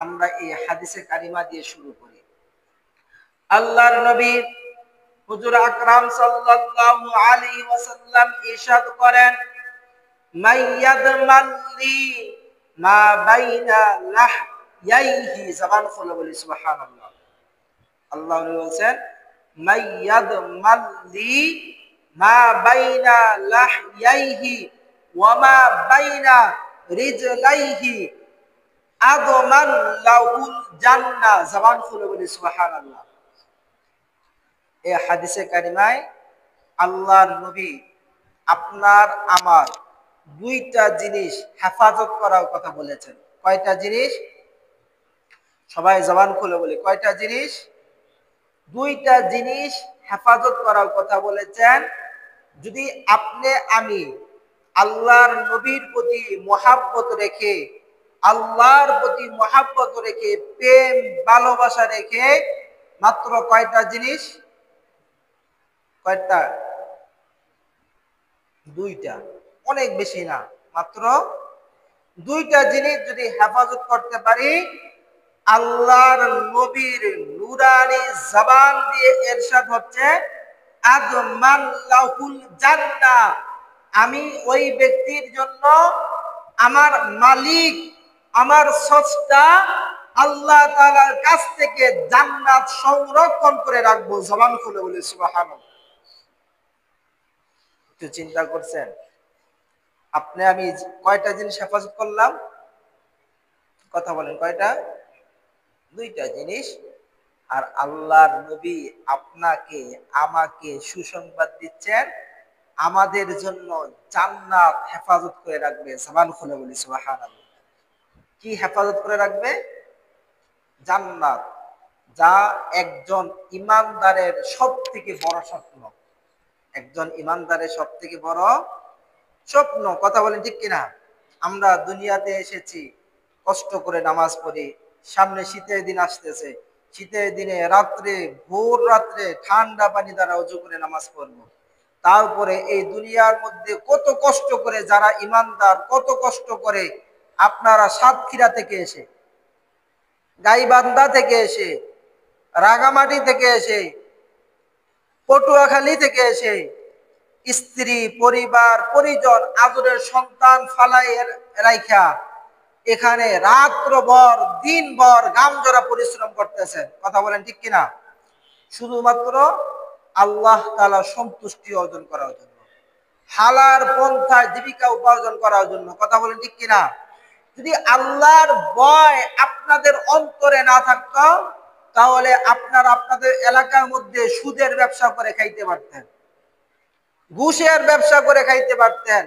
আমরা এই হাদিসে কারিমা দিয়ে শুরু করি। আল্লাহর নবী হুজুর আকরাম সাল্লাল্লাহু আলাইহি ওয়াসাল্লাম ইরশাদ করেন, মাইয়াদমাল্লি মা বাইনা লাহইয়াইহি, জবান খুলে বলি সুবহানাল্লাহ। আল্লাহ নবী বলেন, মাইয়াদমাল্লি মা বাইনা লাহইয়াইহি ওয়া মা বাইনা রিজলাইহি আদমান লাহুল জান্নাহ, জবান খুলে বলি সুবহানাল্লাহ। এই হাদিসে কারিমায় আল্লাহর নবী আপনার আমার দুইটা জিনিস হেফাজত করার কথা বলেছেন। কয়টা জিনিস? সবাই জবান খুলে বলি, কয়টা জিনিস? দুইটা জিনিস হেফাজত করার কথা বলেছেন। যদি আপনি আমি আল্লাহর নবীর প্রতি মহাব্বত রেখে, আল্লাহর প্রতি মহাব্বত রেখে, প্রেম ভালোবাসা রেখে, মাত্র কয়টা জিনিস? কয়টা? দুইটা, অনেক বেশি না, মাত্র দুইটা জিনিস যদি হেফাজত করতে পারি, আল্লাহর নবীর নূরানি জবান দিয়ে ইরশাদ হচ্ছে, আদমান লাহুল জান্নাহ, আমি ওই ব্যক্তির জন্য আমার মালিক, আমার স্রষ্টা আল্লাহ তাআলার কাছ থেকে জান্নাত সংরক্ষণ করে রাখবো। জবান খুলে বলি সুবহানাল্লাহ। একটু চিন্তা করছেন? আপনি আমি কয়টা জিনিস হেফাজত করলাম? কথা বলেন, কয়টা? দুইটা জিনিস। আর আল্লাহর নবী আপনাকে আমাকে সুসংবাদ দিচ্ছেন, আমাদের জন্য জান্নাত হেফাজত করে রাখবে। জবান খুলে বলি সুবহানাল্লাহ। কি হেফাজত করে রাখবে? জান্নাত, যা একজন ইমানদারের সব থেকে বড় স্বপ্ন। একজন ইমানদারের সব থেকে বড় স্বপ্ন। কথা বলেন ঠিক কিনা? আমরা দুনিয়াতে এসেছি, কষ্ট করে নামাজ পড়ি, সামনে শীতের দিন আসতেছে, শীতের দিনে রাত্রে, ভোর রাত্রে ঠান্ডা পানি দ্বারা ওযু করে নামাজ পড়বো। তারপরে এই দুনিয়ার মধ্যে কত কষ্ট করে যারা ইমানদার, কত কষ্ট করে আপনারা সাতক্ষীরা থেকে এসে, গাইবান্ধা থেকে এসে, রাঙামাটি থেকে এসে, পটুয়াখালী থেকে এসে, স্ত্রী, পরিবার, পরিজন, আদরের সন্তান ফালাই রাইখা এখানে রাত্রভর দিনভর গামজোড়া পরিশ্রম করতেছেন। কথা বলেন ঠিক কিনা? শুধুমাত্র আল্লাহ তাআলার সন্তুষ্টি অর্জন করার জন্য, হালাল পন্থায় জীবিকা উপার্জন করার জন্য। কথা বলেন ঠিক কিনা? যদি আল্লাহর ভয় আপনাদের অন্তরে না থাকতো, তাহলে আপনারা আপনাদের এলাকার মধ্যে সুদের ব্যবসা করে খাইতে পারতেন, ঘুষের ব্যবসা করে খাইতে পারতেন,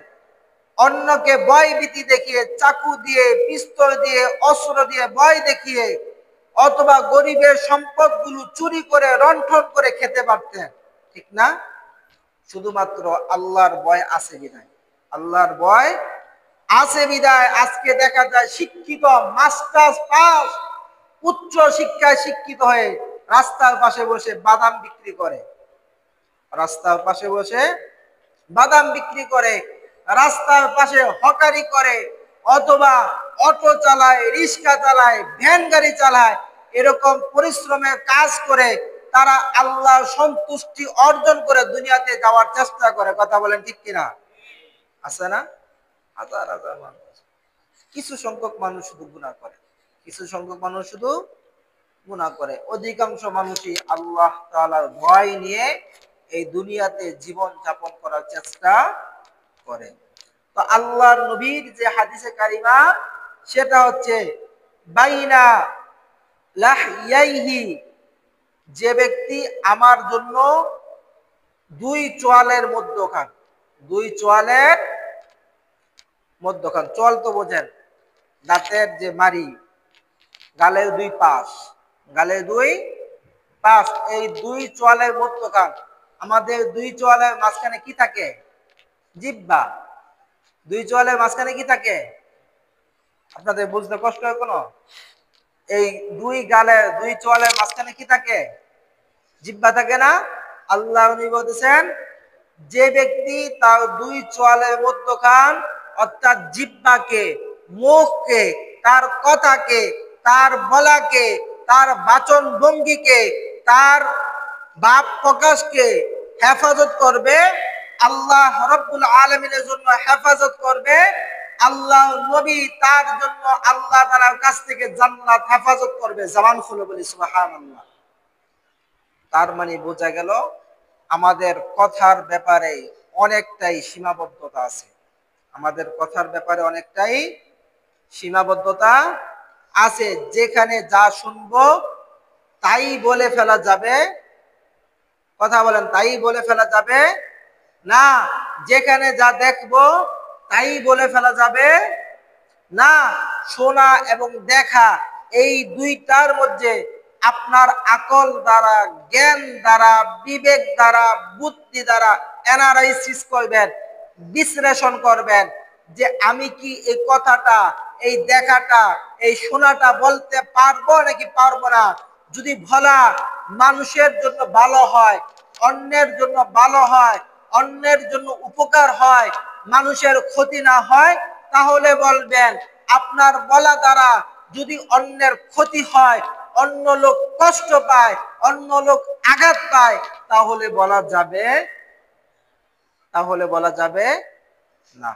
অন্যকে ভয় ভীতি দেখিয়ে, চাকু দিয়ে, পিস্তল দিয়ে, অস্ত্র দিয়ে ভয় দেখিয়ে, অথবা গরিবের সম্পদগুলো চুরি করে রণ্ঠন করে খেতে পারতেন, ঠিক না? শুধুমাত্র আল্লাহর ভয় আছে বিধায়, আল্লাহর ভয় আছে বিধায় আজকে দেখা যায় শিক্ষিত, মাস্টার্স পাস, উচ্চ শিক্ষায় শিক্ষিত হয়ে রাস্তার পাশে বসে বাদাম বিক্রি করে, রাস্তার পাশে বসে বাদাম বিক্রি করে, রাস্তার পাশে হকারি করে, অথবা অটো চালায়, রিক্সা চালায়, ভ্যান গাড়ি চালায়, এরকম পরিশ্রমের কাজ করে তারা আল্লাহর সন্তুষ্টি অর্জন করে দুনিয়াতে যাওয়ার চেষ্টা করে। কথা বলেন ঠিক কিনা? আছে না? হাজার হাজার মানুষ। কিছু সংখ্যক মানুষ শুধু গুনাহ করে, কিছু সংখ্যক মানুষ শুধু গুনাহ করে, অধিকাংশ মানুষই আল্লাহ তাআলার ভয় নিয়ে এই দুনিয়াতে জীবন যাপন করার চেষ্টা করে। তো আল্লাহর নবীর যে হাদিসে কারিমা, সেটা হচ্ছে বাইনা লাহইয়াইহি, যে ব্যক্তি আমার জন্য দুই চোয়ালের মধ্যখান, দুই চোয়ালের মধ্যখান, চোয়াল তো বোঝেন, দাঁতের যে মাড়ি, গালের দুই পাশ, গালের দুই পাশ, এই দুই চোয়ালের মধ্যখান, আমাদের দুই চোয়ালের মাঝখানে কি থাকে? জিহ্বা। দুই চোয়ালের মাঝখানে কি থাকে? আপনাদের বুঝতে কষ্ট হয় কোনো? এই দুই গালের, দুই চোয়ালের মাঝখানে কি থাকে? জিহ্বা থাকে না? আল্লাহ নবী বলেছেন, যে ব্যক্তি তার দুই চোয়ালের মধ্যখান অর্থাৎ জিহ্বাকে, মুখকে, তার কথাকে তার বলাকে, তার বাচন ভঙ্গিকে, তার ভাব প্রকাশকে হেফাজত করবে, আল্লাহ রাব্বুল আলামিনের জন্য হেফাজত করবে, আল্লাহ নবী তার জন্য আল্লাহ তাআলার কাছ থেকে জান্নাত হেফাজত করবে। জবান খুলে বলি সুবহানাল্লাহ। তার মানে বোঝা গেল আমাদের কথার ব্যাপারে অনেকটাই সীমাবদ্ধতা আছে। আমাদের কথার ব্যাপারে অনেকটাই সীমাবদ্ধতা আছে। যেখানে যা শুনবো তাই বলে ফেলা যাবে, কথা বলেন, তাই বলে ফেলা যাবে না। যেখানে যা দেখবো তাই বলে ফেলা যাবে না। শোনা এবং দেখা এই দুইটার মধ্যে আপনার আকল দ্বারা, জ্ঞান দ্বারা, বিবেক দ্বারা, বুদ্ধি দ্বারা অ্যানালাইসিস করবেন, বিশ্লেষণ করবেন যে আমি কি এই কথাটা, এই দেখাটা, এই শোনাটা বলতে পারবো নাকি পারবো না। যদি বলা মানুষের জন্য ভালো হয়, অন্যের জন্য ভালো হয়, অন্যের জন্য উপকার হয়, মানুষের ক্ষতি না হয়, তাহলে বলবেন। আপনার বলা দ্বারা যদি অন্যের ক্ষতি হয়, অন্য লোক কষ্ট পায়, অন্য লোক আঘাত পায়, তাহলে বলা যাবে না।